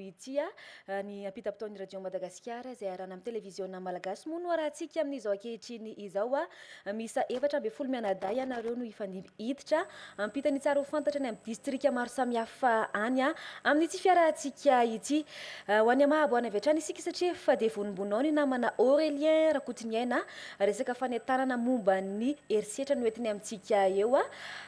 ity ny ampita-potoan'ny radio Madagasikara izay arahana amin'ny televiziona malagasy moa no arahantsika amin'izao ankehitriny izao misa 4 mianadahy ianareo no hiditra ampita ny tsara ho fantatra ny amin'ny distrika maro samihafa any amin'ity fiarahantsika ity ho any mahabo any avy hatrany isika satria efa dia vonombonao ny namana Aurélien Rakotiniaina resaka fanentanana momba ny herisetra no entiny amintsika eo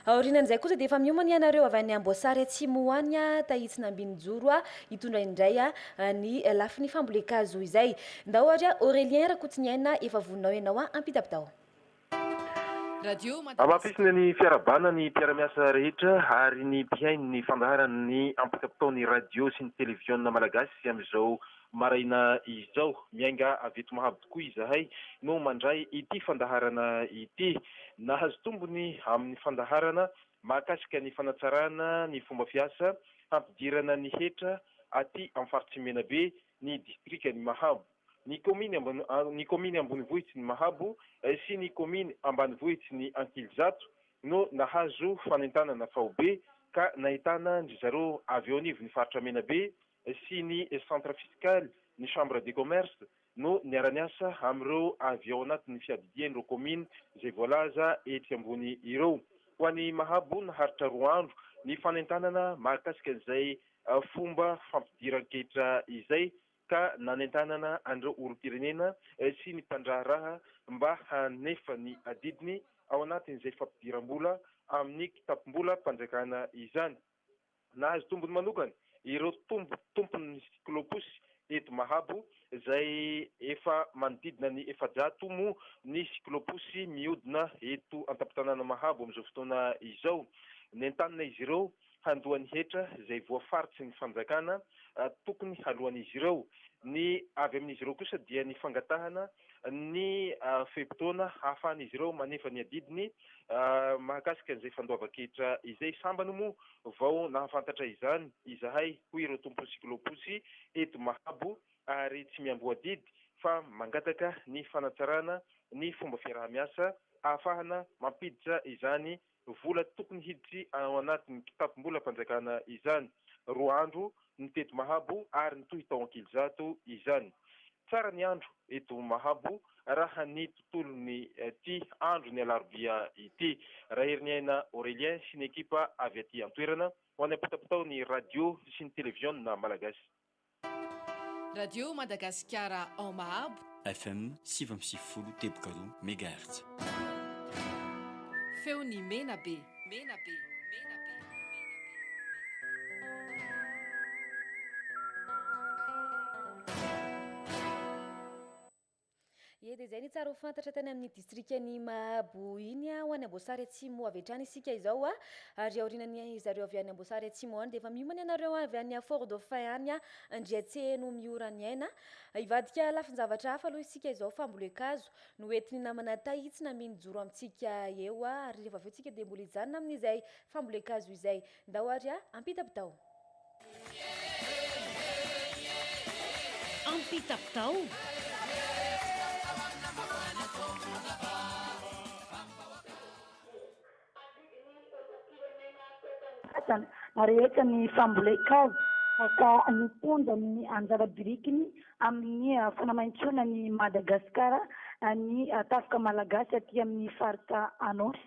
aorianan'izay kosa dia efa miomana ianareo avy any Amboasary Atsimo any tahitsina Ambinijoro hitondra indray ny lafiny fambolekazo izay ndao ohatra Aurélien Rakotiniaina efa voninao ianao ampita-pitao amafisina ny fiarabana ny mpiara-miasa rehetra ary ny mpiainy ny fandaharana ny ampita-pitaon'ny radio sy ny televiziona malagasy amin'izao maraina izao miainga avy eto Mahabo tokoa izahay no mandray ity fandaharana ity nahazo tombony amin'ny fandaharana mahakasika ny fanatsarana ny fomba fiasa hampidirana ny hetra aty amin'ny faritsy Menabe ny distrika ny Mahabo ny kominy Ambonivohitsy ny Mahabo sy ny kominy Ambanivohitsy ny Ankilizato no nahazo fanentanana faobe ka nahitana ndry zareo avy eo anivon'ny faritra Menabe sy ny centre fiscal ny chambre de commerce no niara-niasa amin'ireo avy ao anatin'ny fiadidian'ireo kominy izay voalaza ety ambony ireo ho an'ny Mahabo naharitra 2 andro ny fanentanana mahakasika an'izay fomba fampidiran-ketra izay ka nanentanana andreo olom-pirenena sy ny mpandraharaha mba hanefa ny adidiny ao anatin'izay fampidiram-bola amin'ny kitapom-bola mpanjakana izany. Nahazo tombony manokana ireo tompon'ny siklopusy eto Mahabo izay efa manodidina ny 700 mo ny siklopusy mihodina eto an-tampon-tanàna Mahabo amin'izao fotoana izao. Nentanina izy ireo handohan'ny hetra izay voafaritsy ny fanjakana tokony halohan'izy ireo. Ny avy amin'izy ireo kosa dia ny fangatahana ny fe-potoana hahafahan'izy ireo manefa ny adidiny mahakasika an'izay fandoavan-ketra izay sambany moa vao nahafantatra izany izahay hoy ireo tompon'ny siklopusy eto Mahabo ary tsy miamboa didy fa mangataka ny fanatsarana ny fomba fiaraha-miasa ahafahana mampiditra izany vola tokony hiditry ao anatin'ny kitapom-bola mpanjakana izany. 2 andro ny teto Mahabo ary ny toy tao Ankilizato izany. Tsara ny andro eto Mahabo raha ny tontolon'ny ity andro ny alarobia ity. Raha herinyaina Aurélien sy ny ekipa avy aty an-toerana ho any ampita-pitao ny radio sy ny televiziona malagasy. Radio Madagasikara en Mahabo FM 7.0 tebokaro MHz. Feony Menabe. Dia izay ny tsara ho fantatra tany amin'ny distrikany Mahabo iny ho any Amboasary Atsimo avy hatrany isika izao ary aorianany zareo avy any Amboasary Atsimo any dia efa miomana ianareo avy any Fort Dauphin any Andriatseno miorany aina hivadika lafin-zavatra hafa aloha isika izao fambolekazo no entiny namana tahitsina Ambinijoro amintsika eo ary rehefa avy eo isika dia mbola hijanona amin'izay fambolekazo izay ndao ary ampita-pitao rehetra ny fambolekazo ka nitondra ny anjara birikiny amin'ny fanamaintsona ny Madagasikara ny tafika malagasy aty amin'ny faritra Anosy.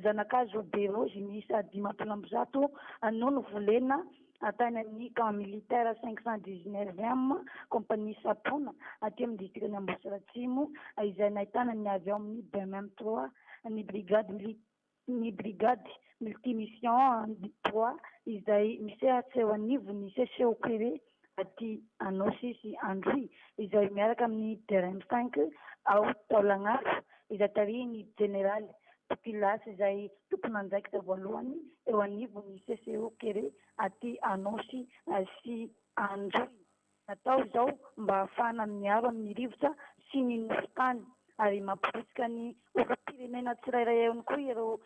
Zanakazo be rozy miisa 500 no novolena tany amin'ny camp militaire 519 compagnie Sapona aty amin'ny distrikany Amboasary Atsimo izay nahitana ny avy ao amin'ny BM3 ny brigade multimission 3 izay misehatra eo anivon'ny CCO Kéré aty Anosy sy Andry izay miaraka amin'ny terrain 5 ao Taolagnaro izay tarihiny général Pilas izay tompony anjaikitra voalohany eo anivon'ny CCO Kéré aty Anosy sy Andry. Natao izao mba ahafahana miaro amin'ny rivotra sy ny nositany ary mampirisika ny olom-pirenena tsirairay ihany koa ireo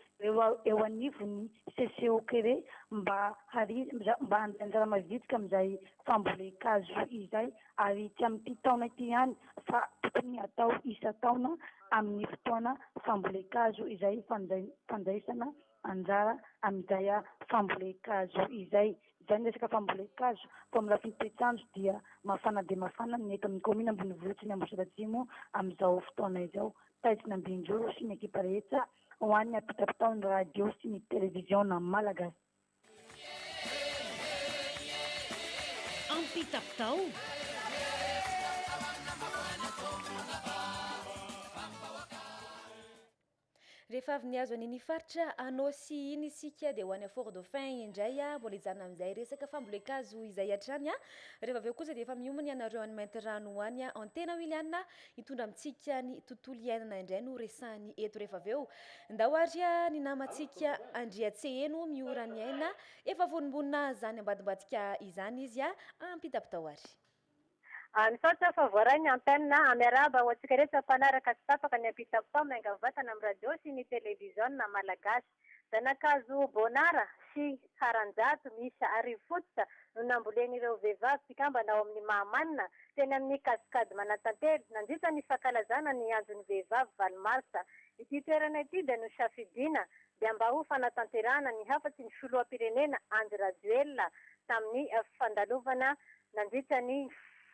eo anivon'ny CCO Kéré mba hanjanjara mavitrika amin'izay fambolekazo izay ary tsy amin'ity taona ity ihany fa tokony atao isa-taona amin'ny fotoana fambolekazo izay fandraisana anjara amin'izay fambolekazo izay zany resaka fambolekazo fa amin'ny lafiny toetrandro dia mafana dia mafana ny eto amin'ny komina ambonivohitra ny Ambohidratsimo amin'izao fotoana izao. Taitsina Ambindroro sy ny ekipa rehetra ho an'ny ampitapitaon'ny radio sy ny televiziona malagasy. Ampitapitao rehefa avy niazo an'iny faritra anao sy iny isika dia ho any Fort Dauphin indray mbola hijanona amin'izay resaka fambolekazo izay hatrany rehefa aveo kosa dia efa miomana ianareo any mainty rano ho any Antena Williana hitondra amintsika ny tontolo iainana indray no resahany eto rehefa aveo ndahoary ny namantsika Andriatseheno miora ny aina efa vonimbonina zany ambadimbadika izany izy ampitapitao ary. Misaotra fa voarany antenne amiarahaba ho antsika rehetra mpanaraka sy tapaka ny ampitapitao mainga vatana amin'ny radio sy ny televiziona malagasy. Zanakazo Bonara sy Haranjato misy arivo fototra no nambolen'ireo vehivavy mpikambana ao amin'ny Mahamanina teny amin'ny kasikady Manantantely nandritra ny fankalazana ny andron'ny vehivavy Valomarsa. Ity toerana ity dia no safidiana dia mba ho fanatanterahana ny hafatsy ny filoham-pirenena Andry Rajoelina tamin'ny fandalovana nandritra ny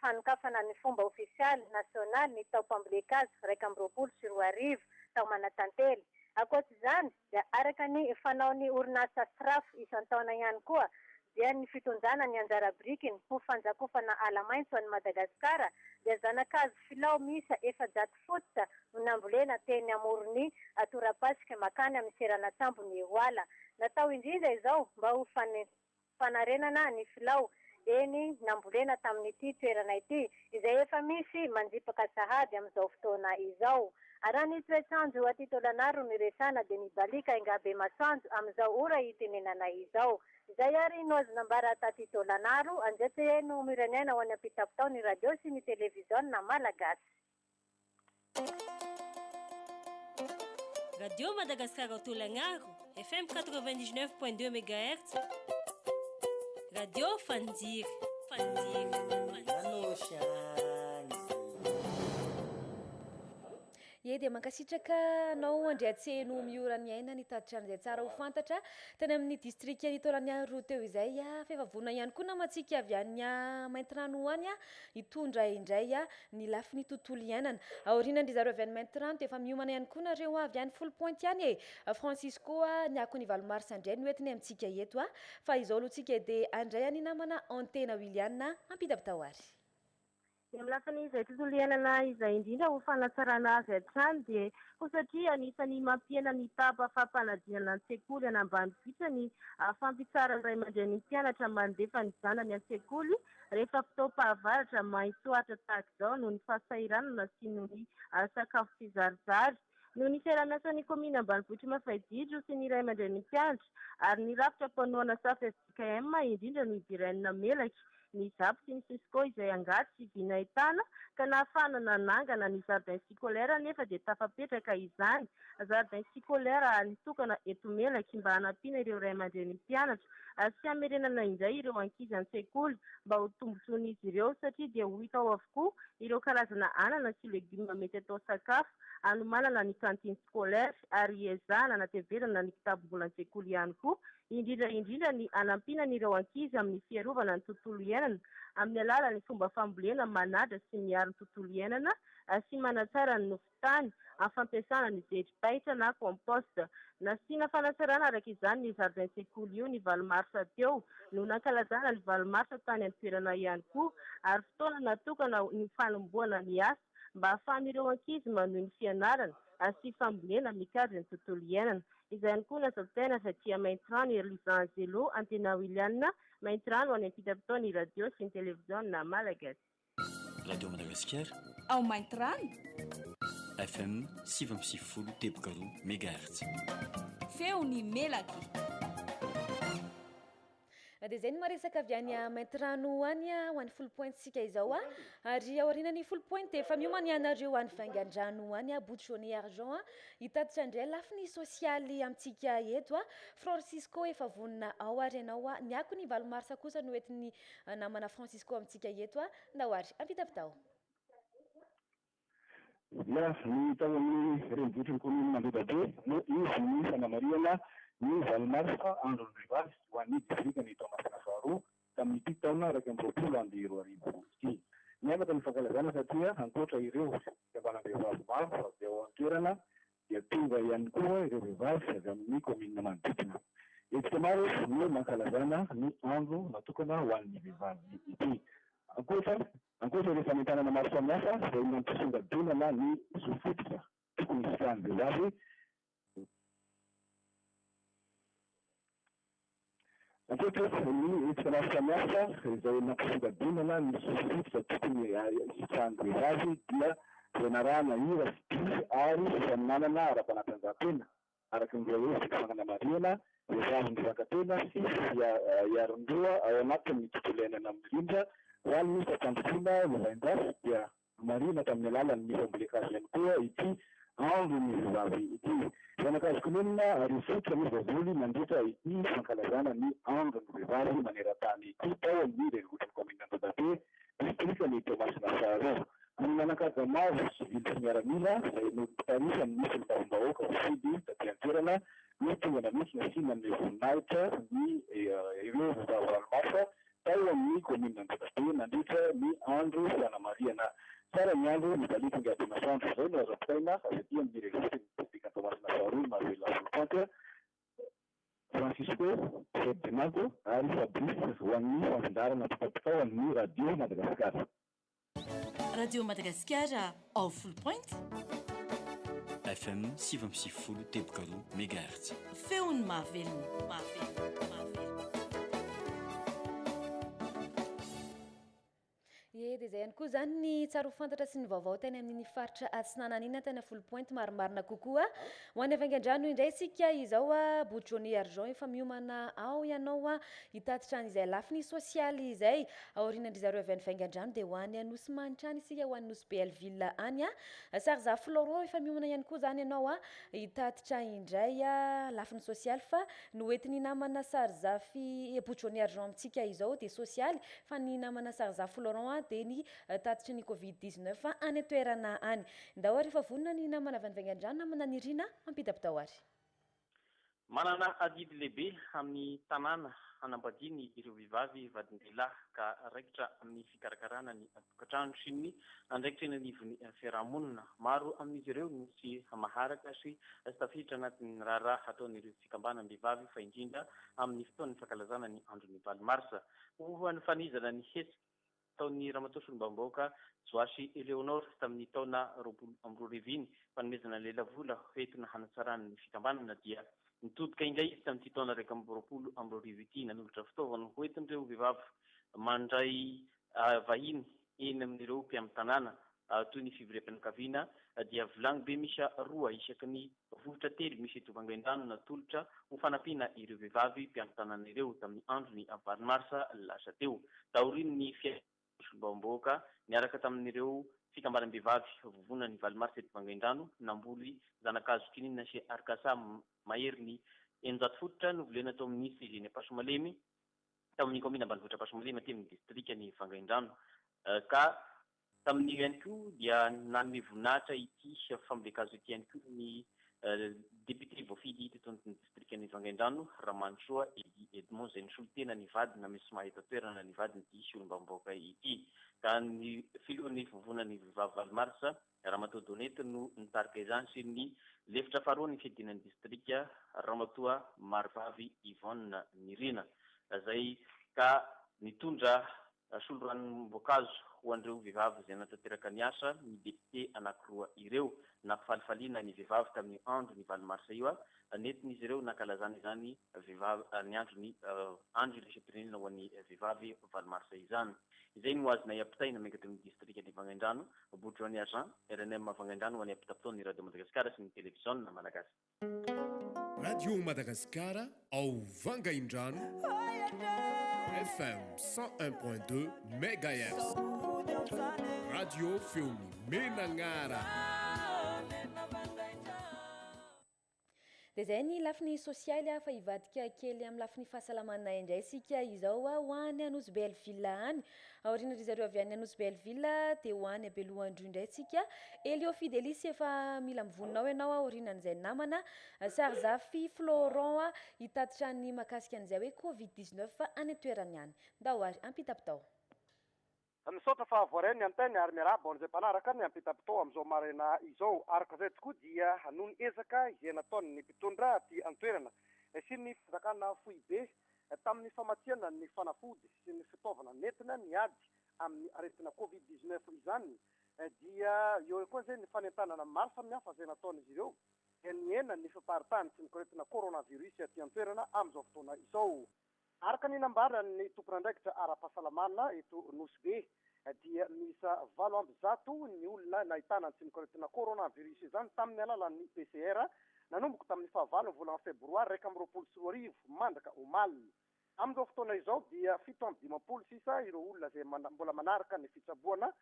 fanokafana ny fomba ofisialy nasionaly ny tao-pambolekazo 2024 tao Manantantely. Ankoatr'izany dia araka ny fanaon'ny orinasa SRAF isan-taona ihany koa dia ny fitonjana ny anjara birikiny ho fanjakofana ala maitso any Madagasikara dia zanakazo filao misa 400 fototra no nambolena teny amorony Torapasika makany amin'ny Seranatambo ny Eoala. Natao indrindra izao mba ho fanarenana ny filao eny nambolena tamin'ity toerana ity izay efa misy manjipaka sahady amin'izao fotoana izao. Araha ny toetrandro aty Tolanaro ny resana dia nibalika ingabe masoandro amin'izao ora itenenana izao. Izay ary nozina mbara taty Tolanaro Andriatseheno mirenena ho any ampitapitao ny radio sy ny televiziona malagasy. Radio Madagascar Tolanaro FM 99.2 MHz Radio Fandir Ye dia mankasitraka anao Andriatseheno miora ny aina ny taditrany izay tsara ho fantatra teny amin'ny distrika ny Tolanaro teo izay fa efa vonona ihany koa namantsika avy any mainty rano ho any hitondra indray ny lafiny tontolo iainana. Aorianandry zareo avy any mainty rano dia efa miomana ihany koa nareo avy any Full Point ihany Francisco ny akony Valomarsa indray no entiny amintsika eto fa izao alohantsika dia andray any namana Antena Williana ampitapitao ary. Amin'ny lafiny izay tontolo iainana izay indrindra ho fanatsarana azy hatrany dia ho satria anisany mampiena ny tapa fampanadinana ny sekoly any ambanivohitra ny fampitsara ny ray aman-dren'ny mpianatra mandefa ny zanany an-tsekoly rehefa fotoam-pahavaratra maintsoatra tahaka izao noho ny fahasahiranana sy noho ny sakafo fizarizary. Noho ny fiaraha-miasan'ny komina ambanivohitra Mafaidijro sy ny ray aman-dren'ny mpianatra ary ny rafitra mpanoana safy SDKM indrindra ny idiranina Melaky ny Zapo sy ny Sisko izay angaty sy viana entana ka nahafana nanangana ny jardin scolaire nefa dia tafapetraka izany. Jardin scolaire nitokana eto Melaky mba hanampiana ireo ray aman-dren'ny mpianatra sy hamerenana indray ireo ankizy an-tsekoly mba ho tombontsoan'izy ireo satria dia ho hita ao avokoa ireo karazana anana sy legioma mety atao sakafo anomanana ny cantine scolaire ary ezahana nateverana ny kitabom-bola an-tsekoly ihany koa indrindra ny anampinan'ireo ankizy amin'ny fiarovana ny tontolo iainana amin'ny alalan'ny fomba fambolena manadra sy miaro ny tontolo iainana sy manatsara ny nofotany amin'ny fampiasana ny zeripaitra na compost. Nasiana fanatsarana araka izany ny jardin sekoly io ny Valomarsa teo no nankalazana ny Valomarsa tany an-toerana ihany koa ary fotoana natokana ny fanomboana ny asa mba ahafahan'ireo ankizy manohy ny fianarana sy fambolena mikadry ny tontolo iainana. Izay ihany koa nasautaina satria mainty rano Eliza Angelo Antena Williana mainty rano any ampitapitao ny radio sy ny televiziona malagasy. Radio Madagasikara ao mainty rano FM 750 tebokaro MHz feony Melaky. Dia izay no maresaka avy any mainty rano any ho any Full Point sika izao ary aorianany Full Point dia efa miomana ianareo any Vaingan-drano any Boutchonnet Argent hitatitra indray lafiny sosialy amintsika eto Francisco efa vonona ao ary ianao ny akony Valomarsa kosa no entiny namana Francisco amintsika eto ndao ary ampitapitao. Ya, ny tao amin'ny renivohitr'ny komina Mandodabe no izy ny fanamariana ny valomarsa androny rivavy ho an'ny distrika ny taomasina faharoa tamin'ny ity taona raiky amby roapolo amby roa arivo ity. Miavaka ny fankalazana satria ankoatra ireo fikambanam-behivavy maro avy ao an-toerana dia tonga ihany koa ireo vehivavy avy amin'ny komina manodidina. Etsika maro no mankalazana ny andro natokana ho an'ny vehivavy ity. Ankoatra ireo fanentanana maro samihafa izay mampisongadinana ny sofototra tokony hisahan'ny vehivavy. Ankoatra ny etsika maro samihafa izay mampisongadinana ny sofototra tokony hisahan'ny vehivavy dia fianarana hira sy ary fifaninanana ara-panatanjahantena araka ny hoe fikafanana mariana vehivavy mivankatena sy hiaron-doha ao anatin'ny tontolo iainana amin'ny rindra ho an'ny fampandrosoana levain-dasy dia marina tamin'ny alalan'ny fambolekazo ihany koa ity andro ny vehivavy ity. Fianakazo komonina ary fototra ny vavony mandritra ity fankalazana ny andro ny vehivavy maneran-tany ity tao amin'ny renivohitr'ny komina Antadabe distrika ny Toamasina faharoa. Amin'ny manankaja maro sivily sy miaramila izay notarisa ny misy ny vavom-bahoaka fidy taty an-toerana ny tonga namitsy nasiana ny voninahitra ny ireo vehivavy valomarsa tao amin'ny komina Antadabe nandritra ny andro fanamariana. Tsara ny andro mibalika ingady masoandro izay no azo ampitaina avy aty amin'ny renivohitr'ny distrika Toamasina faharoa Manuela Volopante, Francisco Ferdinando ary Fabrice ho an'ny fanfindarana mpitapitao amin'ny radio Madagasikara. Radio Madagasikara au full point. FM 7.0 tebokaro megahertz. Feony mahavelogno. Dia izay ihany koa zany ny tsara ho fantatra sy ny vaovao teny amin'ny faritra atsinananina tena full point marimarina kokoa. Ho any Avangan-drano indray sika izao Boutronné Argent efa miomana ao ianao hitatitra an'izay lafiny sosialy izay aorianandry zareo avy any Avangan-drano dia ho any Anosimanitra any isika ho any Nosy Belleville any Sarza Florent efa miomana ihany koa zany ianao hitatitra indray lafiny sosialy fa noentiny namana Sarzafy Boutronné Argent amintsika izao dia sosialy fa ny namana Sarza Florent dia ny tatitry ny Covid-19 any toerana any. Ndao ary efa vonona ny namana avy any Avangan-drano namana ny Rina ampita-pitao ary. Manana adidy lehibe amin'ny tanàna hanambadiany ireo vehivavy vadin-dehilahy ka raikitra amin'ny fikarakarana ny tokantrano sy ny andraikitra ny ivon'ny fiarahamonina. Maro amin'izy ireo sy maharaka sy tafiditra anatin'ny raharaha ataon'ireo fikambanam-behivavy fa indrindra amin'ny fotoan'ny fankalazana ny andron'ny valo marsa. Ho an'ny fanizana ny hetsika taon'ny Ramatoa Solombavam-bahoaka Joasy Eleonora tamin'ny taona 2020 fanomezana lelavola hoentina hanatsarana ny fikambanana dia nitodika indray izy tamin'ity taona 2020 ity nanolotra fitaovana hoentin'ireo vehivavy mandray vahiny eny amin'ireo mpiamin-tanàna toy ny fivoriam-pianakaviana dia vilany be misy roa isaky ny vohitra telo misy eto Vangaindrano natolotra ho fanampiana ireo vehivavy mpiamin-tanàna ireo tamin'ny andron'ny valo marsa lasa teo. Taoriny ny Solombavam-bahoaka niaraka tamin'ireo fikambanam-behivavy vovona ny valo marsa eto Vangaindrano namboly zanakazo kininina sy arkasa mahery ny 100 fototra no volena tao amin'ny CGN Pasomalemy tamin'ny komina ambanivohitra Pasomalemy aty amin'ny distrika ny Vangaindrano ka tamin'ny ihany koa dia nanome voninahitra ity fambolekazo ity ihany koa ny député voafidy teto amin'ny distrika ny Vangaindrano Ramansoa Edmond izay nisolitena ny vady na misy mahita toerana ny vady ny Solombavam-bahoaka ity. Ka ny filohan'ny vovona ny vehivavy valo marsa Ramatoa Donety no nitarika izany sy ny lefitra faharoa ny fiadinan'ny distrika Ramatoa Marivavy Yvonne Nirina izay ka nitondra soloranombonkazo ho an'ireo vehivavy izay natateraka ny asa ny député anankiroa ireo nampifalifaliana ny vehivavy tamin'ny andro ny valo marsa io nentin'izy ireo nankalazana izany vehivavy ny andro ny andro iresepirenena ho an'ny vehivavy valo marsa izany. Izay no azonay ampitaina mankety amin'ny distrika ny Vangaindrano Boutronné Argent RNM Vangaindrano ho an'ny ampitapitaon'ny radio Madagasikara sy ny télévision malagasy. Radio Madagasikara au Vangaindrano FM 101.2 MHz. Radio Feumi Menangara. dia zay ny lafiny sosialy fa hivadika kely amin'ny lafiny fahasalamana indray isika izao ho any Anosy Belleville any aoriana ry zareo avy any Anosy Belleville dia ho any Belohandro indray isika Elio Fidelisy efa mila mivononao ianao aorianan'izay namana Sarzafy Florent hitatitra ny makasika an'izay hoe Covid-19 fa any an-toerany any ndahoary ampita-pitao misaotra fa voarainy anteny ary miaraba an'izay mpanaraka ny ampita-pitao amin'izao maraina izao araka izay tokoa dia noho ny ezaka izay nataony ny mpitondra aty an-toerana sy ny fizakana fohy be tamin'ny famatsiana ny fanafody sy ny fitaovana nentina niady amin'ny aretina Covid-19 izany dia eo koa izay ny fanentanana maro samihafa izay nataon'izy ireo dia niena ny fiparitany sy ny koretina coronavirus aty an-toerana amin'izao fotoana izao. Araka ny nambarany tompon'andraikitra ara-pahasalamana eto Nosy Be dia misa 800 ny olona nahitana ny koretina coronavirus izany tamin'ny alalan'ny PCR nanomboka tamin'ny fahavalo volana febroary 2024 mandraka omaly. Amin'izao fotoana izao dia 756 ireo olona izay mbola manaraka ny fitsaboana,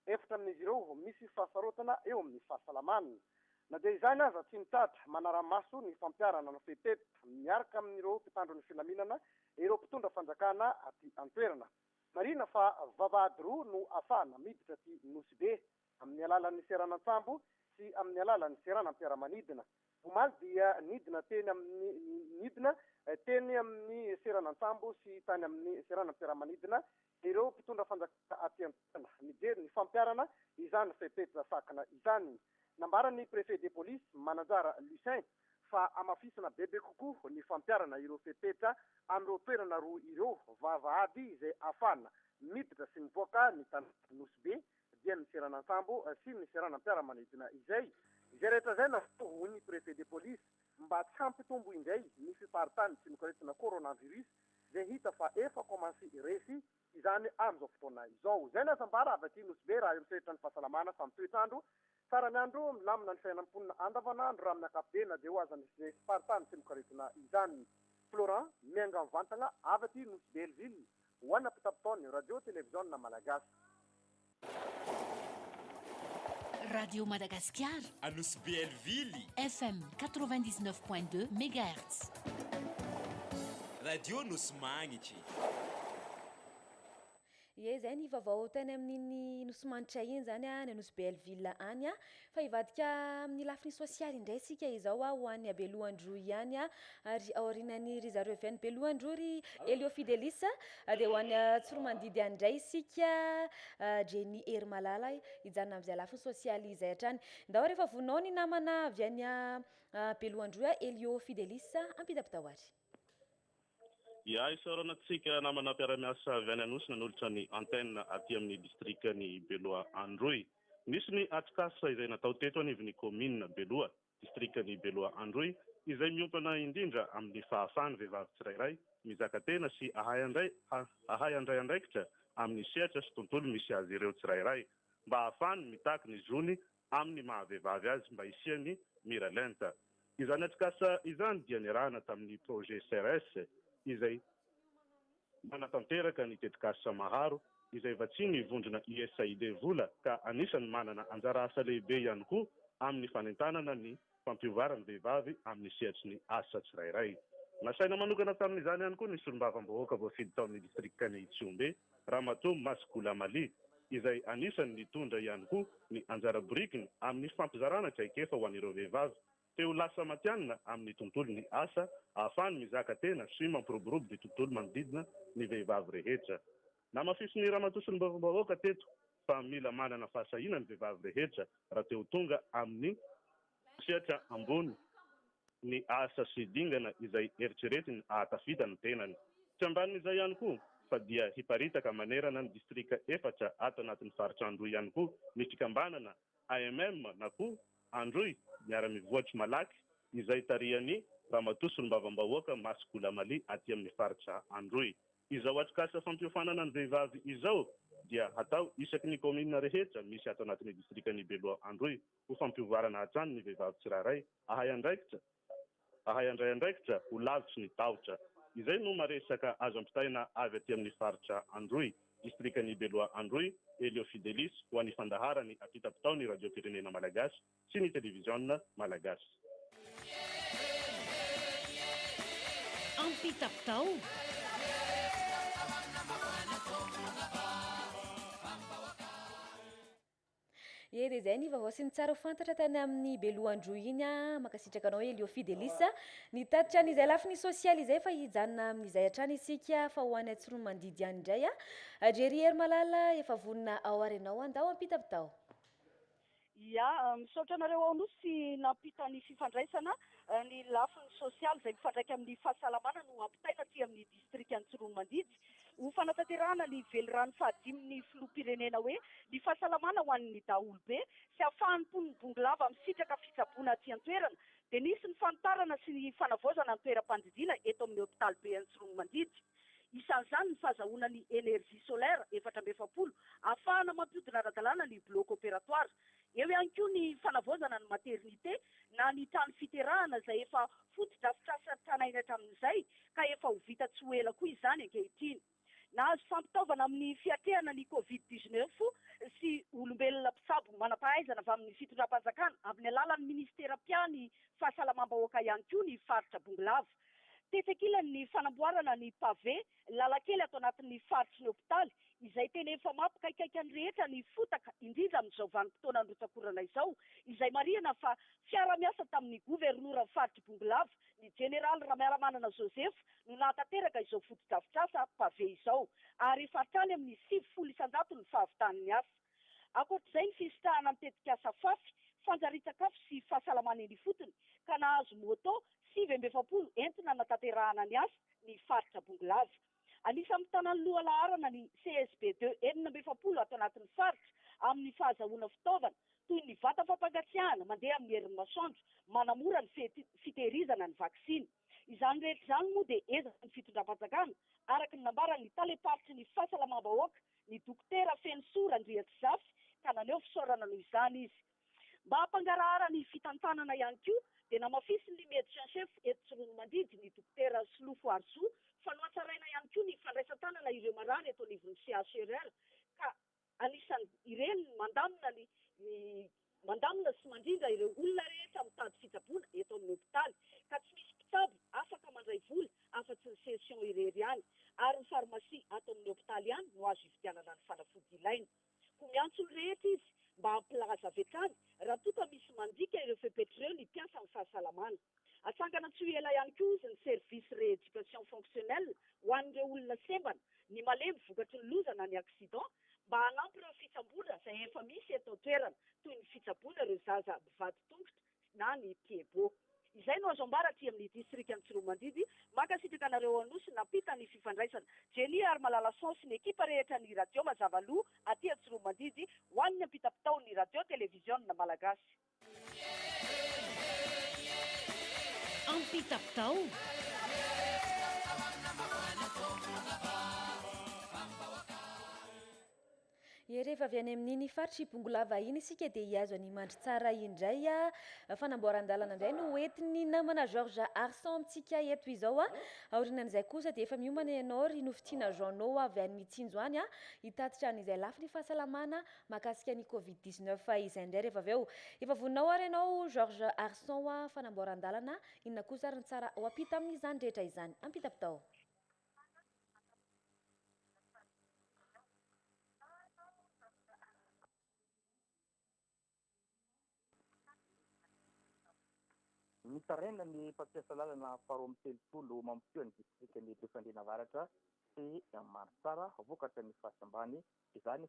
4 amin'izy ireo misy fahasarotana eo amin'ny fahasalamana. Na dia izany aza tsy mitatra manara-maso ny fampiarana no fepetra miaraka amin'ireo mpitandro ny filaminana ireo mpitondra fanjakana aty an-toerana. Marina fa vavahady roa no afahana miditra aty Nosy Be amin'ny alalan'ny seranantsambo sy amin'ny alalan'ny seranam-piaramanidina. Omaly dia nidina teny amin'ny seranantsambo sy tany amin'ny seranam-piaramanidina ireo mpitondra fanjakana aty an-toerana mijery ny fampiarana izany fepetra sakana izany. Nambarany préfet de police Mananjara Lucin fa amafisana bebe kokoa ny fampiarana ireo fepetra amin'ireo toerana roa ireo vavahady izay afana miditra sy mivoaka ny tanàna Nosy Be dia ny seranantsambo sy ny seranam-piaramanidina izay rehetra izay natao hoy ny préfet de police mba tsy hampitombo indray ny fiparitany sy ny koretina coronavirus izay hita fa efa komansy resy izany amin'izao fotoana izao. Izay nazambara avy aty Nosy Be raha eritreritry ny fahasalamana fa amin'ny toetrandro tsara ny andro milamina ny fiainam-ponina andavanandro raha amin'ny ankapobeny dia ho azany izay fiparitany sy ny koretina izany. Florent miainga mivantana avy aty Nosy Belleville ho an'ny ampita-pitaony radio télévision malagasy. Radio Madagascar à Nosy Belleville FM 99.2 MHz Radio Nosy Magnitry. Ie zay ny vaovao tany amin'iny Nosimanitra iny zany ny Nosy Belleville any fa hivadika amin'ny lafiny sosialy indray sika izao ho an'ny Belohandro ihany ary aorinany ry zareo avy any Belohandro ry Elio Fidelis dia ho an'ny Tsoromandidy andray sika Jenny Hermalala hijanona amin'izay lafiny sosialy izay hatrany. Ndao rehefa vonao ny namana avy any Belohandro Elio Fidelis ampita-pitao ary. Ya isaoranatsika namana mpiara-miasa avy any Anosy nanolotra ny antenne aty amin'ny distrikany Belohandro. Misy ny atsikasa izay natao teto anivon'ny commune Beloa, distrikany Belohandro izay miompana indrindra amin'ny fahafahany vehivavy tsirairay mizaka tena sy ahay andray andraikitra amin'ny sehatra sy tontolo misy azy ireo tsirairay mba ahafahany mitaky ny zony amin'ny mahavehivavy azy mba isiany miralenta. Izany atsikasa izany dia nirahana tamin'ny projet CRS izay manatanteraka ny tetikasa maharo izay vatsiny vondrona USAID vola ka anisany manana anjara asa lehibe ihany koa amin'ny fanentanana ny fampiovarany vehivavy amin'ny sehatry ny asa tsirairay. Nasaina manokana tamin'izany ihany koa ny solombavam-bahoaka voafidy tao amin'ny distrikany Tsiombe Ramatoa Masgola Mali izay anisany nitondra ihany koa ny anjara borikiny amin'ny fampizarana traikefa ho an'ireo vehivavy teo lasa matianina amin'ny tontolo ny asa ahafahany mizaka tena sy mampiroborobo ny tontolo manodidina ny vehivavy rehetra. Namafisy ny Ramatoa solombavam-bahoaka teto fa mila manana fahasahina ny vehivavy rehetra raha teo tonga amin'ny sehatra ambony ny asa sy dingana izay eritreretiny ahatafita ny tenany. Tsy ambanin'izay ihany koa fa dia hiparitaka manerana ny distrika efatra ato anatin'ny faritra Androy ihany koa ny fikambanana AMM na koa Androy miara-mivoatra malaky izay tarihany Ramatoa solombavam-bahoaka Masgola Mali aty amin'ny faritra Androy. Izao atsikasa fampiofanana ny vehivavy izao dia atao isaky ny commune rehetra misy ato anatin'ny distrikany Belohandro ho fampiovarana hatrany ny vehivavy tsirairay ahay andray andraikitra ho lavitry ny tahotra. Izay no maresaka azo ampitaina avy aty amin'ny faritra Androy, distrikany Belohandro, Elio Fidelis ho an'ny fandaharany ampita-pitaony radio pirenena malagasy sy ny televizionna malagasy. ampitapitao e dia zay ny vaovao sy ny tsara ho fantatra tany amin'ny belohandroa iny a makasitraka anao hoe Léophie Delisa nitatitra an'izay lafiny sosialy izay fa hijanona amin'izay hatrany isika fa ho any Atsimo mandidy any indray a Jerry Hery Malala efa vonina ao arenao andao ampitapitao ia misaotra anareo ao nosy nampita ny fifandraisana ny lafiny sosialy izay mifandraika amin'ny fahasalamana no ampitaina aty amin'ny district Antsiron'ny Mandidy ho fanatanterahana ny velorano fahadiminy filoham-pirenena hoe ny fahasalamana ho an'ny daholobe sy ahafahany mponiny bongolava misitraka fitsaboana aty an-toerana dia nisy ny fanotarana sy ny fanavaozana ny toeram-pandidiana eto amin'ny hôpitaly be Antsiron'ny Mandidy. Isan'izany ny fahazahoana ny énergie solaire 450 ahafahana mampiodina ara-dalàna ny bloc opératoire. Eo ihany koa ny fanavaozana ny maternité na ny trano fiterahana izay efa foto-drafitrasa tranainy hatramin'izay ka efa ho vita tsy ho ela koa izany ankehitriny. Nahazo fampitaovana amin'ny fiatrehana ny Covid-19 sy olombelona mpisabo manam-pahaizana avy amin'ny fitondram-panjakana amin'ny alalan'ny ministera-pia ny fahasalamam-bahoaka ihany koa ny faritra Bongolava. Tetekila ny fanamboarana ny pavé lalakely ato anatin'ny faritry ny hôpitaly izay tena efa mampikaikaiky ny rehetra ny fotaka indrindra amin'izao vanim-potoana androtsakorana izao izay marihana fa fiara-miasa tamin'ny governoran'ny faritry Bongolava ny generaly Ramiaramanana Joseph no nahatanteraka izao foto-drafitrasa pavé izao ary fatrany amin'ny 700 ny fahavitany asa. Akoatr'izay ny fisitahana mitetika asa fafy fanjarian-tsakafo sy fahasalamana eny fotony ka nahazo moto 740 entina natanterahana ny asa ny faritra Bongolava. Anisan'ny tanàna lohalaharana ny CSB2 420 ato anatin'ny faritra amin'ny fahazahoana fitaovana toy ny vata fampangatsiahana mandeha amin'ny herin'ny masoandro manamora ny fitehirizana ny vaksiny. Izany rehetra izany moa dia ezaka ny fitondram-panjakana araka ny nambaran'ny taleparitry ny fahasalamam-bahoaka ny dokotera Fensora Andriatsizafy ka naneho fisaorana noho izany izy. Mba hampangarahara ny fitantanana ihany koa dia namafisy ny médecin chef eto Antsiron'ny Mandidy ny dokotera Silofo Arzo fa nohatsaraina ihany koa ny fandraisan-tanana ireo marary eto anivon'ny CHRL ka anisan'ny ireny mandamina sy mandrindra ireo olona rehetra mitady fitsaboana eto amin'ny hôpitaly ka tsy misy mpitsabo afaka mandray vola afa-tsy ny session irery ihany ary ny farmasia ato amin'ny hôpitaly ihany no azo ividianana ny fanafody ilaina. Ko miantso ny rehetra izy mba hampilaza avy hatrany raha toa ka misy mandika ireo fepetr'ireo ny mpiasa ny fahasalamana. Atsangana tsy ho ela ihany koa izy ny service rééducation fonctionnelle ho an'ireo olona sembana ny malemy vokatry ny loza na ny accident mba hanampy ireo fitsaboana izay efa misy eto an-toerana toy ny fitsaboana ireo zaza mivady tongotra na ny piebo. Izay no azo ambara aty amin'ny district Antsiron'ny Mandidy makasitraka anareo anosy nampita ny fifandraisana. Jenny ary Malala sy ny ekipa rehetra ny radio Mazava Loha aty Antsiron'ny Mandidy ho an'ny ampitapitao ny radio televiziona malagasy. ampitapitao rehefa avy any amin'iny faritry Bongolava iny isika dia hiazo any mandry tsara indray fanamboaran-dalana indray no entiny namana Georges Arson amintsika eto izao aorianan'izay kosa dia efa miomana ianao ry Nofitiana Jeannot avy any Mitsinjo any hitatitra an'izay lafiny fahasalamana mahakasika ny Covid-19 izay indray rehefa avy eo efa voninao ary ianao Georges Arson fanamboaran-dalana inona kosa ary ny tsara ho ampita amin'izany rehetra izany ampitapitao. Mitaraina ny mpampiasa lalana faharoa amby telopolo mampitoa ny distrika ny Befandriana Avaratra sy Mansara vokatra ny fahasambany izany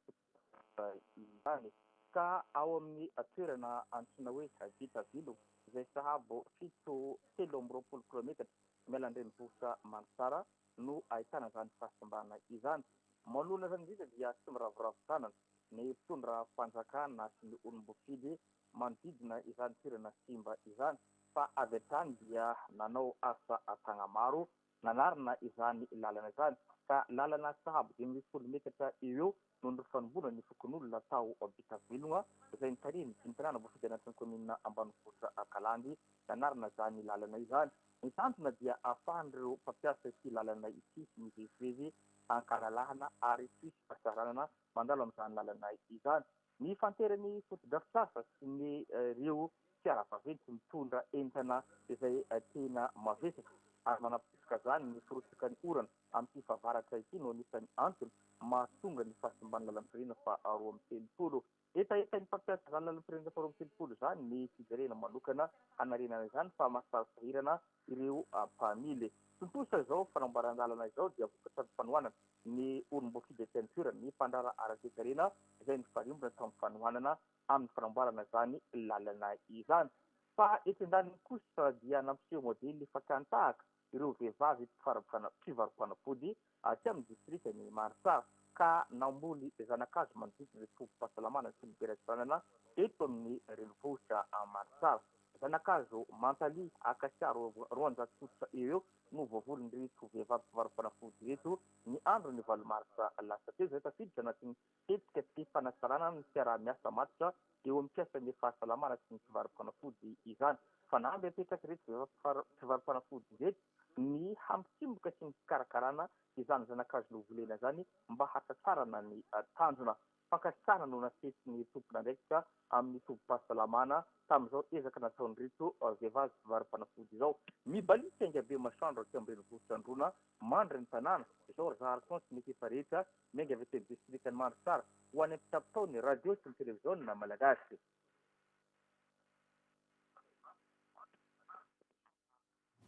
izany ka ao amin'ny toerana antsoina hoe Vitavilo izay sahabo 730 kilometatra mialan-drenivohitra Mansara no ahitana izany fahasambana izany. Manoloana izany indrindra dia tsy miravoravon-tanana ny mpitondra fanjakana sy ny olom-bofidy manodidina izany toerana simba izany. Fa avy hatrany dia nanao asa atagna maro nanarina izany lalana izany ka lalana sahabo 20 metatra eo no nifanomboana ny fokon'olona tao Bitavilogna izay nitariny ny tanàna voafidy anatin'ny komina ambanivohitra Kalandy nanarina izany lalana izany. Ny tantona dia ahafahan'ireo mpampiasa ity lalana ity sy mivezivezy ankalalahana ary tsisy fahasaranana mandalo amin'izany lalana izany. Ny fanteran'ny foto-drafitrasa sy ny ireo fiara vaventy mitondra entana izay tena mavesatra ary manapitso ka zany ny firotsaka ny orana amin'ity fahavaratra ity no anisan'ny antony mahatonga ny fahasimban'ny lalam-pirenena fa roa amby telopolo. Etaeta ny mpampiasa zany lalam-pirenena fa roa amby telopolo zany ny fijerena manokana hanarenana izany fa mahasarosahirana ireo mpamily. Tontosa izao fanamboaran-dalana izao dia vokatra ny fanohanana ny olom-boafidy tentira ny mpandrara ara-toekarena izay ny farimbona tamin'ny fanohanana amin'ny fanamboarana zany lalana izany. Fa etin-daniny kosa dia nampiseho modely fakantahaka ireo vehivavy mpivarom-panafody aty amin'ny distrikany Marsara ka namboly zanakazo manodidina ny fomba-pahasalamana sy liberasiranana eto amin'ny renivohitra Marsara. Zanakazo Mantaly akasiaro 200 fototra eo no voavolon'ireto vehivavy mpivarom-panafody reto ny andro ny 8 Marsa lasa teo izay tafiditra anatin'ny tetika sy fanasarana ny fiaraha-miasa matotra eo amin'ny piasan'ny fahasalamana sy ny mpivarom-panafody izany. Fanamby apetraka reto mpivarom-panafody reto ny hampitsimboka sy ny fikarakarana izany zanakazo novolena zany mba hasatsarana ny tanjona. Fankasitrahana no nasesiny tompona ndraikitra amin'ny fomba-pahasalamana tamin'izao ezaka nataony reto vehivavy mpivarom-panafody izao. Mibalika aingabe masoandro aty amin'ny renivohitra Androna mandry ny tanàna izao Zaharson sy ny efa rehetra miainga avy teny distrikany Marsara ho any ampitapitao ny radio sy ny televiziona malagasy.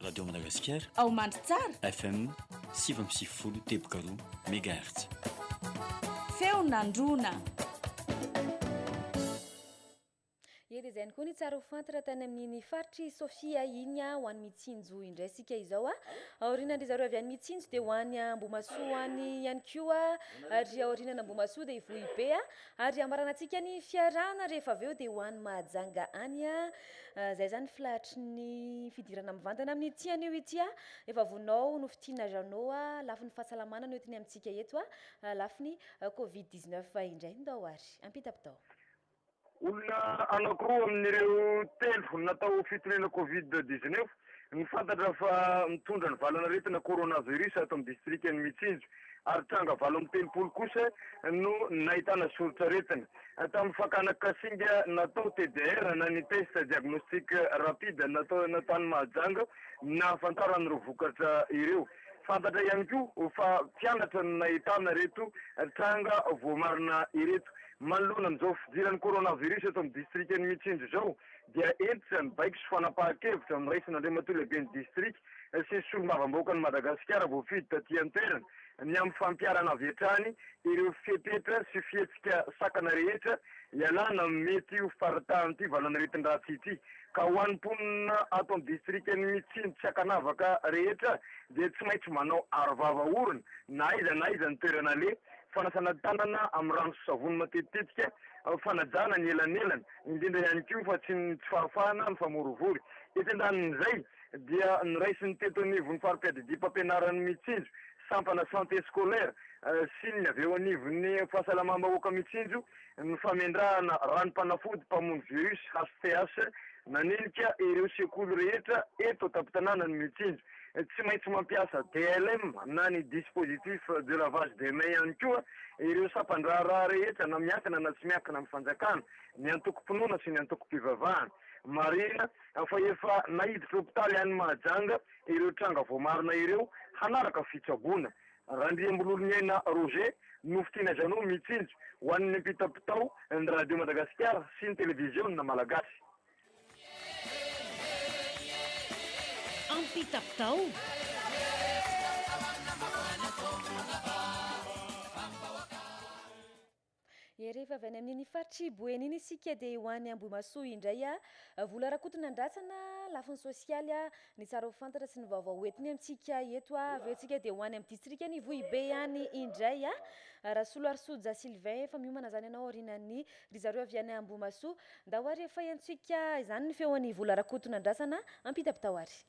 Radio Madagasikara ao mandry tsara FM 7.0 teboka 2 MHz feon'Androna. Dia izany koa ny tsara ho fantatra tany amin'ny faritry Sofia iny ho an'ny mitsinjo indray sika izao aoriana zareo avy any mitsinjo dia ho any Ambohimasoa any ihany koa ary aoriana Ambohimasoa dia Ivohibe ary amaranantsika ny fiarahana rehefa avy eo dia ho any Mahajanga any zay zany filahatry ny fidirana mivantana amin'ny ity anio ity efa vonao no fitiana janao lafy ny fahasalamana no entiny amintsika eto lafy ny Covid-19 indray ndao ary ampita-pitao. Olona anankiroa amin'ireo telo natao fitonena Covid-19 ny fantatra fa mitondra ny valanaretina coronavirus ato amin'ny distrikany Mitsinjo ary tranga 7 kosa no nahitana sorotsaretina. Tamin'ny fakana Kasinga natao TDR na ny test diagnostic rapide natao tany Mahajanga nahafantara an'ireo vokatra ireo. Fantatra ihany koa fa mpianatra no nahitana reto tranga voamarina ireto. Manoloana amin'izao fidiran'ny coronavirus eto amin'ny distrikany Mitsinjo izao dia entitra mibaiko sy fanapahan-kevitra amin'ny raisin'Andriamatoa lehiben'ny distrik sy ny solombavambahoaka ny Madagasikara voafidy taty an-toerana ny amin'ny fampiarana avy hatrany ireo fepetra sy fihetsika sakana rehetra ialana mety ho faritahan'ity valanaretin-dratsy ity. Ka ho an'ny mponina ato amin'ny distrikany Mitsinjo tsy hakanavaka rehetra dia tsy maintsy manao arovava orona na aiza ny toerana le fanasana tanana amin'ny rano sy savony matetitetika fanajana ny elanelana indrindra ihany koa fa tsy farofahana ny famorovory. Etendanin'izay dia niraisin'ny teto anivon'ny farim-piadidim-pampianaran'ny Mitsinjo sampana santé scolaire sy ny avy eo anivon'ny fahasalamam-bahoaka Mitsinjo ny famendrahana ranom-panafody mpamono virus HPH nanenika ireo sekoly rehetra eto tapitanànany Mitsinjo. Tsy maintsy mampiasa DLM na ny dispositif de lavage des mains ihany koa ireo sapandrara rehetra na miankina na tsy miankina amin'ny fanjakana ny antoko-pinoana sy ny antoko-pivavahana. Marina fa efa nahiditra hopitaly any Mahajanga ireo tranga voamarina ireo hanaraka fitsaboana. Randriambololonyaina Roger nofitiana janao Mitsinjo ho an'ny ampitapitao ny radio Madagasikara sy ny televiziona malagasy. Ampita-pitao rehefa avy any amin'ny faritry Boeny iny isika dia ho any Ambohimasoa indray vola rakotona andrasana lafiny sosialy ny tsara ho fantatra sy ny vaovao entiny amintsika eto avy eo tsika dia ho any amin'ny distrikany Ivohibe any indray Rasolo Arsoja Sylvain efa miomana zany ianao aorinan'ny ry zareo avy any Ambohimasoa nda ho ary efa iantsika izany ny feon'ny vola rakotona andrasana ampita-pitao ary.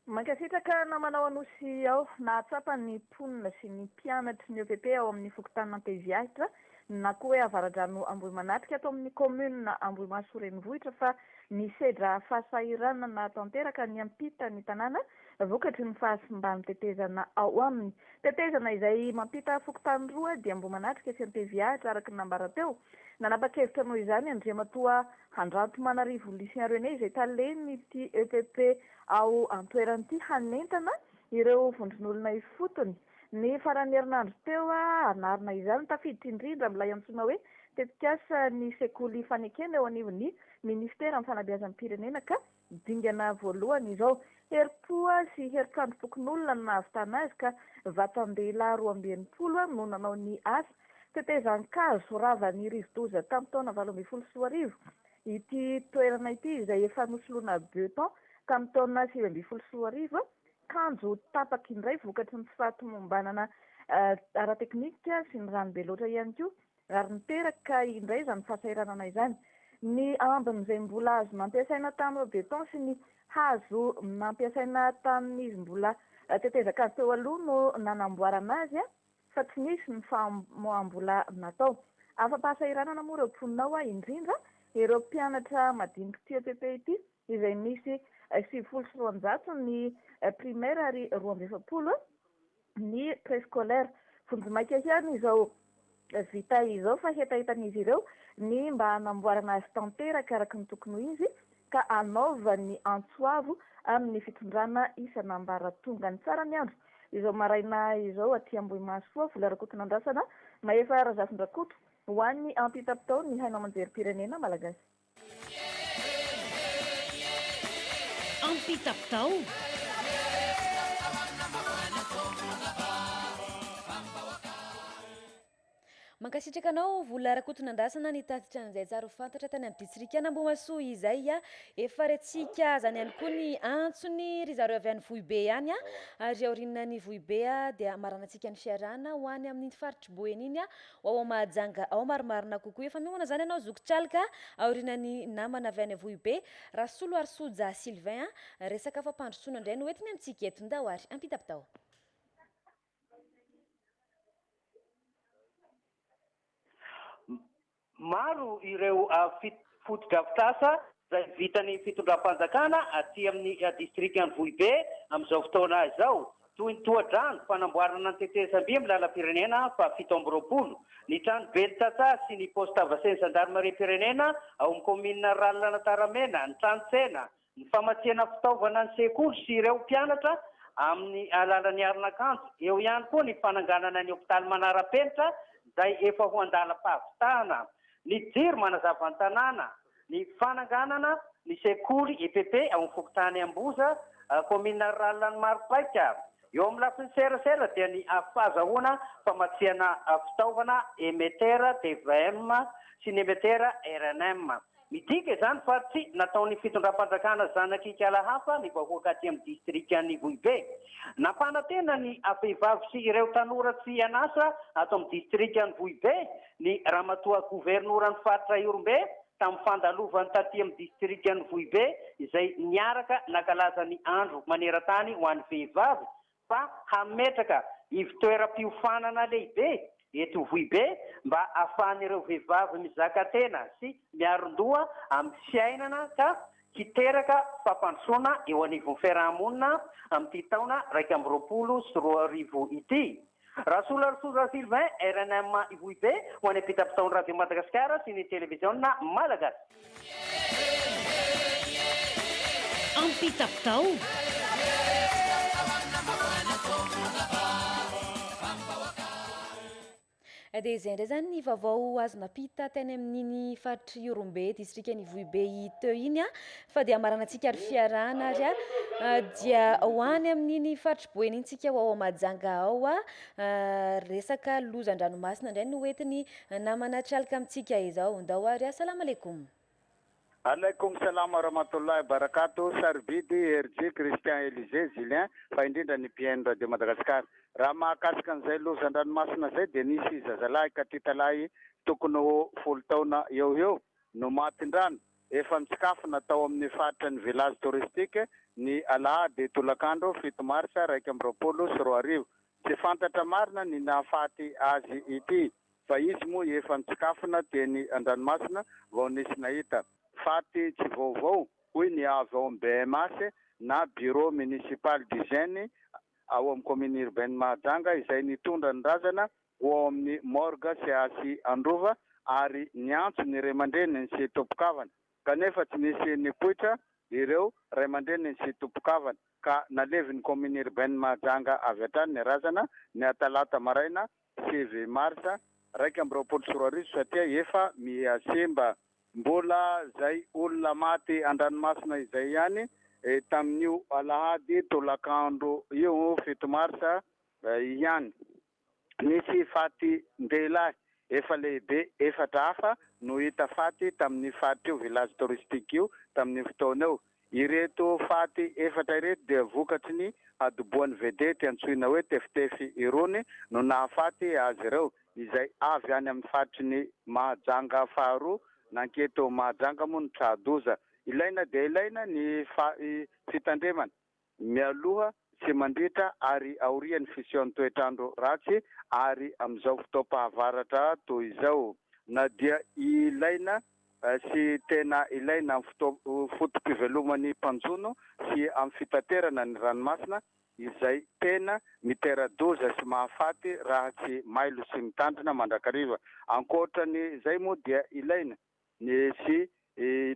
Mankasitraka na manao anosy ao nahatsapa ny mponina sy ny mpianatry ny EPP ao amin'ny fokontany Ampeviahitra na koa hoe avaradrano Ambohimanatrika ato amin'ny commune Ambohimasoa renivohitra fa ny sedra fahasahirana na tanteraka ny ampita ny tanàna vokatry ny fahasimbany tetezana ao aminy. Tetezana izay mampita fokontany roa dia Ambohimanatrika sy Ampeviahitra araka ny nambara teo. Nanapa-kevitra noho izany Andriamatoa Handrantomanarivo Lucien René izay taleny ity EPP ao antoeran'ity hanentana ireo vondron'olona ifotony ny farany herinandro teo anarina izany tafiditra indrindra amin'ilay antsoina hoe tetikasa ny sekoly fanekena eo anivon'ny ministera amin'ny fanabeazan'ny pirenena ka dingana voalohany izao heripoa sy heritrandro tokon'olona no nahavitana azy ka vatam-dehilahy 12 no nanao ny asa tetezan-kazo ravany rivodoza tamin'ny taona 2024 ity toerana ity izay efa nosoloana beton tamin'ny taona 2024 kanjo tapaka indray vokatry ny fatomombanana ara-teknika sy ny ranobe loatra ihany koa ary niteraka indray izany fahasahiranana izany ny ambin'izay mbola azo nampiasaina tamin'ny beton sy ny hazo nampiasaina tamin'izy mbola tetezaka teo aloha no nanamboarana azy fa tsy nisy ny famoam-bola natao afa-pahasahiranana moa ireo mponinao indrindra ireo mpianatra madinika TEPP ity izay misy 700 ny primaire ary 20 ny préscolaire vonjimaika ihany izao vita izao fa hetahitanizy ireo ny mba hanamboarana azy tanteraka araka ny tokony ho izy ka anaova ny antsoavo amin'ny fitondrana isan'ambaratonga ny tsara ny andro izao maraina izao aty Ambohimaso vola rakotona andrasana maefa arazafin-drakoto ho an'ny ampita-pitao ny haino amanjerim-pirenena malagasy. Ampita-pitao mankasitraka anao vola rakotona andrasana ny tatitra an'izay tsara ho fantatra tany amin'ny distrika Ambohimaso izay efa retsika zany ihany koa ny antsony ry zareo avy any Vohibe ihany ary aoriana ny Vohibe dia maranantsika ny fiarahana ho any amin'ny faritry Boeny iny ao Mahajanga ao marimarina kokoa efa mihomana zany ianao zokitralika aoriana ny namana avy any Vohibe Rasolo Arsoja Sylvain resaka fampandrosoana indray no entiny amintsika eto ndao ary ampita-pitao. Maro ireo foto-drafitrasa izay vitany fitondram-panjakana aty amin'ny distrikany Vohibe amin'izao fotoana izao toy ny tohadrano fanamboarana ny tetezam-by amin'ny lalam-pirenena fa 7 ny trano Belitsatsa sy ny posta vasen'ny gendarmerie-pirenena ao amin'ny komina Ralana Taramena ny trano tsena ny famatsiana fitaovana ny sekoly sy ireo mpianatra amin'ny alalan'ny Arinakanto eo ihany koa ny fananganana ny hopitaly Manarapenitra izay efa ho andalam-pahavitana ny jiro manazava ny tanàna ny fananganana ny sekoly EPP ao amin'ny Fokotany Amboza komina Ralana Maripaika eo amin'ny lafiny serasera dia ny fahazahoana famatsiana fitaovana émetteur TVM sy ny émetteur RNM midika izany fa tsy nataon'ny fitondram-panjakana zanak'ikala hafa ny vahoaka aty amin'ny distrikany Vohibe nampanantena ny vehivavy sy ireo tanora tsy anasa ato amin'ny distrikany Vohibe ny ramatoa governoran'ny faritra Iorombe tamin'ny fandalovany taty amin'ny distrikany Vohibe izay niaraka nakalaza ny andro maneran-tany ho an'ny vehivavy fa hametraka ivitoeram-piofanana lehibe eto Vohibe mba ahafahan'ireo vehivavy mizaka tena sy miaron-doha amin'ny fiainana ka hiteraka fampandrosoana eo anivon'ny fiarahamonina amin'ity taona 2024 ity. Rasolo Arsoja Sylvain RNM Vohibe ho any ampita-pitaon'ny Radio Madagasikara sy ny televiziona malagasy. Ampita-pitao dia izay indray zany ny vaovao azo napita teny amin'iny faritry Iorombe distrikany Vohibe teo iny fa dia maranantsika ary fiarahana ary dia ho any amin'iny faritry Boeny intsika ao Mahajanga ao resaka lozan-dranomasina indray no entiny namana tralika amintsika izao ndao ary assalamu alaikum. Alaikum salam warahmatullahi wabarakatuh. Sarbidi RG Christian Elisée Julien fa indrindra ny PN Radio Madagasikara. Raha mahakasika an'izay lozan-dranomasina zay dia nisy zazalahy katitalahy tokony ho 10 taona eo no matin-drano efa mitsikafo natao amin'ny faritra ny village touristique ny alahady tolakandro 7 marsa 2024 tsy fantatra marina ny nahafaty azy ity fa izy moa efa mitsikafona teny an-dranomasina vao nisy nahita faty tsy vaovao hoy ny avy ao amin'ny BMS na bureau municipal d'hygiène ao amin'ny commune urbaine Mahajanga izay nitondra ny razana ho ao amin'ny morgue sy Androva ary niantso ny ray aman-dreny sy tompon-kavana kanefa tsy nisy nipoitra ireo ray aman-dreny sy tompon-kavana ka nalevy ny commune urbaine Mahajanga avy hatrany ny razana ny talata maraina 7 marsa 2024 satria efa miasemba mbola zay olona maty an-dranomasina izay ihany tamin'io alahady tolakandro io 7 marsa ihany nisy faty ndehilahy efa lehibe efatra hafa no hita faty tamin'ny faty io village touristique io tamin'ny fotoana eo ireto faty efatra ireto dia vokatry ny adoboan'ny vedety antsoina hoe tefitefy irony no nahafaty azy ireo izay avy any amin'ny fatry ny Mahajanga faharoa nanketo Mahajanga moa ny tradoza ilaina dia ilaina ny fitandremana mialoha sy mandritra ary aorian'ny fisehoan'ny toetrandro ratsy ary amin'izao fotoam-pahavaratra toy izao na dia ilaina sy tena ilaina amin'ny fotom-piveloman'ny mpanjono sy amin'ny fitaterana ny ranomasina izay tena mitera-doza sy mahafaty raha tsy mailo sy mitandrina mandrakariva ankoatrany izay moa dia ilaina ny sy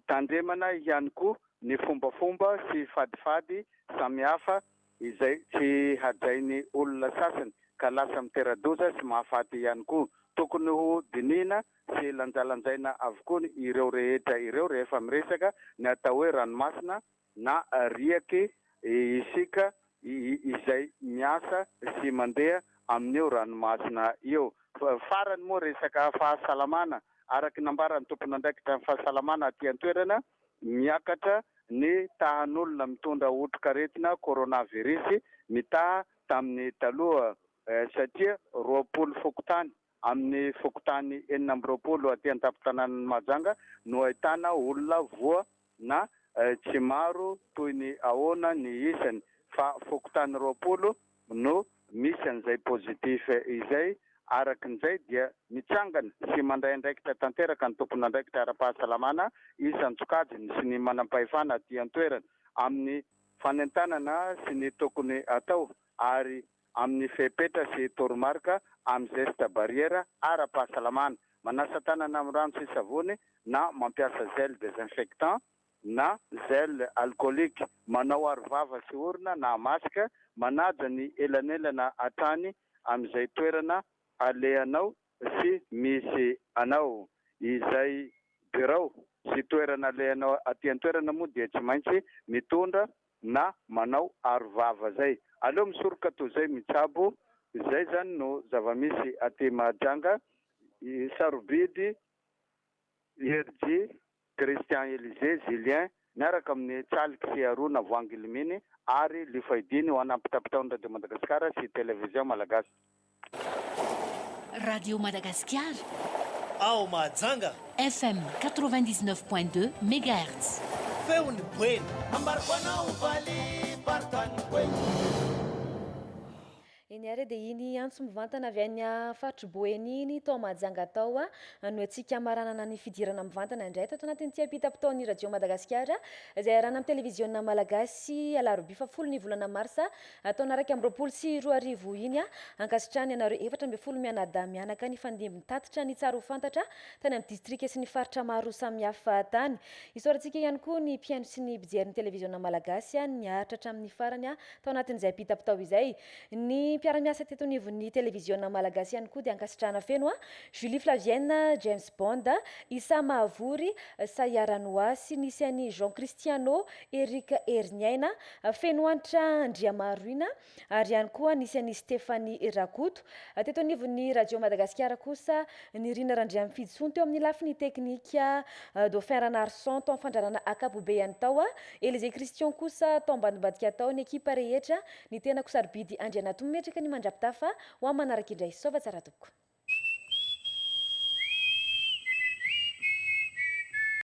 tandremana ihany koa ny fombafomba sy fadifady samihafa izay tsy hajain'ny olona sasany ka lasa mitera-doza sy mahafaty ihany koa tokony ho dinina sy lanjalanjaina avokoa ireo rehetra ireo rehefa miresaka ny atao hoe ranomasina na riaky isika izay miasa sy mandeha amin'io ranomasina io farany moa resaka fahasalamana araky nambaran'ny tompon'andraikitra amin'ny fahasalamana aty an-toerana miakatra ny tahan'olona mitondra otrikaretina coronavirus mitaha tamin'ny taloha satria 20 fokotany amin'ny fokotany 4 aty an-tampon-tanàn'ny Mahajanga no ahitana olona voa na tsy maro toy ny ahoana ny isany fa fokotany 20 no misy an'izay positif izay arakin'izay dia mitsangana sy mandray andraikitra tanteraka ny tompon'andraikitra ara-pahasalamana isan-tsokajiny sy ny manam-pahefana aty an-toerana amin'ny fanentanana sy ny tokony atao ary amin'ny fepetra sy toromarika amin'ny geste barrière ara-pahasalamana manasa tanana amin'ny rano sy savony na mampiasa gel désinfectant na gel alcoolique manao arovava sy orona na masika manaja ny elanelana hatrany amin'izay toerana alehanao sy misy anao izay birao sy toerana alehanao aty an-toerana moa dia tsy maintsy mitondra na manao arovava zay aleo misoroka toy izay mitsabo izay zany no zava-misy aty Mahajanga sarobidy RJ Christian Elisée Julien miaraka amin'ny tsaliky sy Arona Voangiliminy ary lifaidiny ho anampitapitaon'ny Radio Madagasikara sy télévision malagasy Radio Madagascar. Ao Mahajanga. FM 99.2 MHz. Feony Bweny. Ambarikwanao vali partany Bweny. Iny ary dia iny antso mivantana avy any fatry Boeny iny tao Mahajanga tao no antsika maranana ny fidirana mivantana indray tato anatin'ny tiapita-potoan'ny Radio Madagasikara izay arahana amin'ny televiziona malagasy alarobia 10 ny volana marsa taona 2024 iny ankasitrany anareo 14 mianadahy mianaka ny fandimby mitatitra ny tsara ho fantatra tany amin'ny distrika sy ny faritra maro samihafa tany isaorantsika ihany koa ny mpiaino sy ny mpijery ny televiziona malagasy niaritra hatramin'ny farany tao anatin'izay apita-potao izay ny mpiara-miasa teto anivon'ny televiziona malagasy ihany koa dia ankasitrana feno Julie Flavienne, James Bond, Issa Mahavory, Sayara Noasy, nisy any Jean Cristiano, Eric Erniaina, feno antra Andriamaruina, ary ihany koa nisy any Stéphanie Rakoto. Teto anivon'ny Radio Madagasikara kosa ny Rina Randriamifiditsono teo amin'ny lafiny teknika, Dauphin Ranarson tao fandrarana akapobe ihany tao, Élisée Christian kosa tao ambadibadika tao ny ekipa rehetra, ny tena kosarobidy Andriana Tometraka ny mandrapitafa ho amin'ny manaraka indray sova tsara toko.